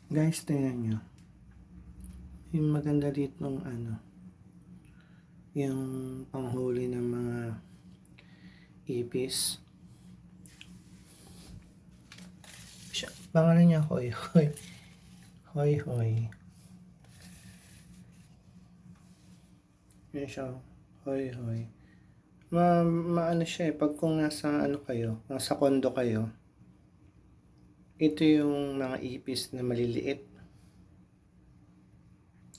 Guys, tingnan nyo. Yung maganda dito ng yung panghuli ng mga ipis. Pangalan niya Hoy Hoy. Hoy Hoy. Yan siya. Hoy Hoy. Maano siya pag kung nasa kayo, nasa kondo kayo, ito yung mga ipis na maliliit.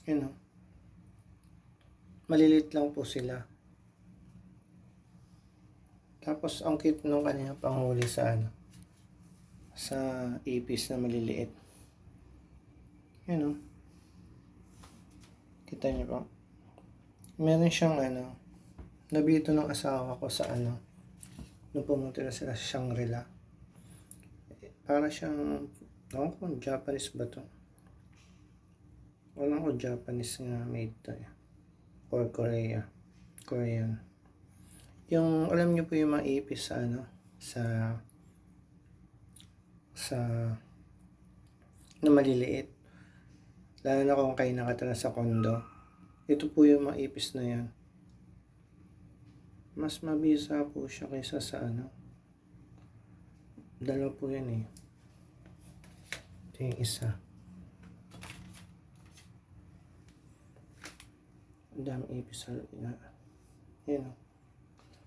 Yan o. Maliliit lang po sila. Tapos ang cute nung kanya panghuli sa sa ipis na maliliit. Yan o. Kita niyo po. Meron siyang nabito ng asawa ko sa nung pumunta na sila sa Shangri-La. Para siyang, ewan ko, Japanese ba to? Wala ko Japanese nga made to or Korean. Yung, alam niyo po yung mga ipis sa na maliliit. Lalo na kung kayo nakatira sa kondo. Ito po yung mga ipis na yan. Mas mabisa po siya kaysa sa dalawa po yan eh. Ito yung isa. Ang dami ipis sa yan o.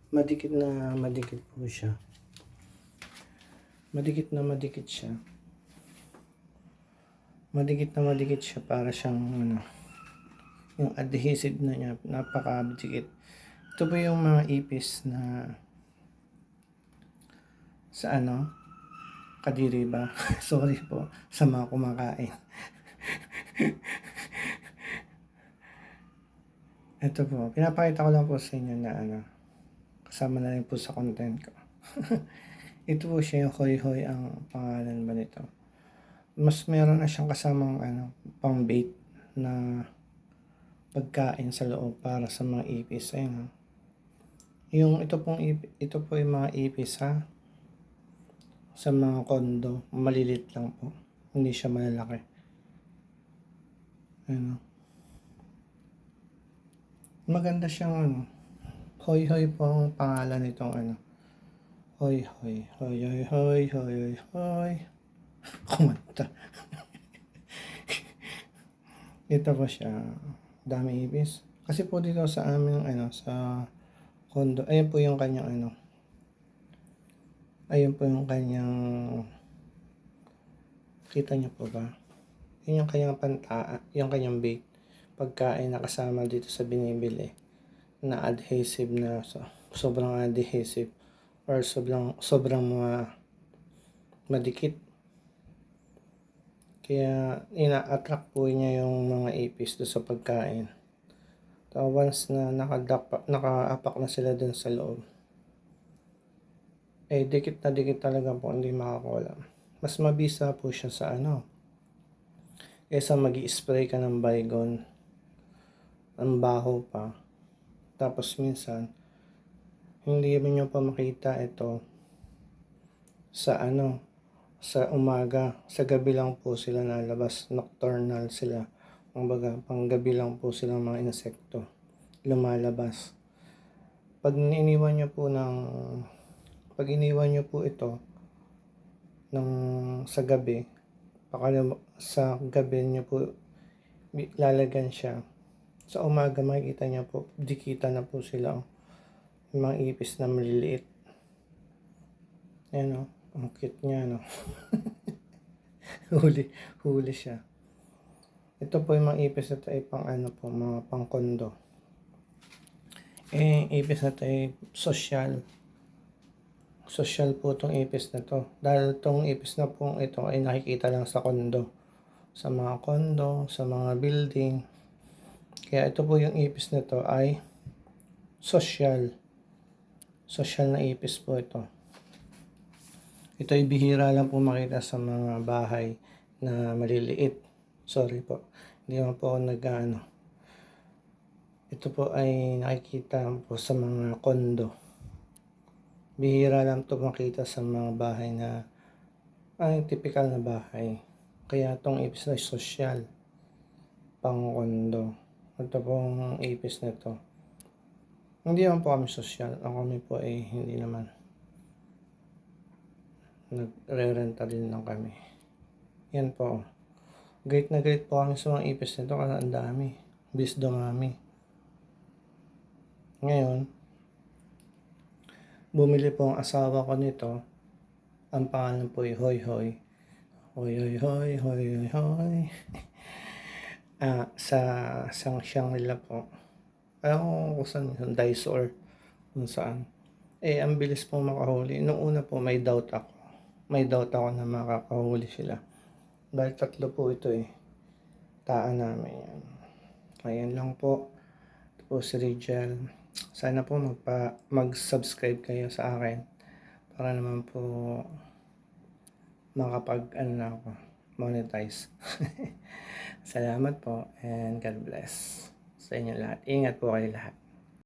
Madikit po siya. Madikit siya. Madikit siya para siyang yung adhesive na niya, napakadikit. Ito po yung mga ipis na sa kadiri ba? Sorry po sa mga kumakain. Ito po, pinapakita ko lang po sa inyo na kasama na rin po sa content ko. Ito po siya, yung Hoy Hoy ang pangalan ba nito. Mas meron na siyang kasamang pang bait na pagkain sa loob para sa mga ipis. Ayun. Ito po yung mga ipis sa mga kondo, malilit lang po. Hindi siya malalaki. Ayun. Maganda siyang Hoy Hoy po ang pangalan nitong Hoy Hoy. Hoy Hoy Hoy Hoy Hoy Hoy. Kumanta. Ito po siya. Dami ipis. Kasi po dito sa amin sa kondo, ayun po yung kanyang ayun po yung kanyang, kita niyo po ba? Yun yung kanyang yung kanyang bait. Pagkain na kasama dito sa binibili na adhesive na sobrang adhesive or sobrang madikit. Kaya ina-attract po niya yung mga ipis do sa pagkain. So once na nakaapak na sila dun sa loob, dikit na dikit talaga po, hindi makakawala. Mas mabisa po siya sa kaysa mag-i-spray ka ng Baygon. Ang baho pa. Tapos minsan, hindi rin nyo pa makita ito sa sa umaga. Sa gabi lang po sila nalabas. Nocturnal sila. Kumbaga, pang gabi lang po silang mga insekto lumalabas. Pag iniwan nyo po ito sa gabi, sa gabi nyo po lalagyan siya. Sa umaga makikita niya po, dikita na po sila yung mga ipis na maliliit. Ayan ang cute niya huli siya. Ito po yung mga ipis na ito ay pang mga pang kondo. Ipis na ito ay social po itong ipis na to. Dahil itong ipis na po ito ay nakikita lang sa kondo. Sa mga kondo, sa mga building. Kaya ito po yung ipis na to ay social. Social na ipis po ito. Ito ay bihira lang po makita sa mga bahay na maliliit. Sorry po. Hindi naman po ako Ito po ay nakikita po sa mga kondo. Bihira lang ito makita sa mga bahay na typical na bahay. Kaya tong ipis na sosyal, pang kondo. Ito pong ipis na to. Hindi naman po kami sosyal. Ang kami po ay hindi naman. Nagre-renta din lang kami. Yan po. Great na great po kami sa mga ipis nito kasi ang dami. Bis dumami. Ngayon, bumili po ang asawa ko nito. Ang pangalan po ay Hoy Hoy. Hoy Hoy Hoy Hoy Hoy Hoy. Sa Shangri-La po. Ayaw ko kung saan, Daiso or kung saan. Ang bilis po makahuli. Nung una po, may doubt ako. May doubt ako na makakahuli sila. Dahil 3 po ito taan namin yan. Ayan lang po. Ito po si Rigel. Sana po mag-subscribe kayo sa akin. Para naman po makapag na ako, monetize. Salamat po and God bless sa inyo lahat. Ingat po kayo lahat.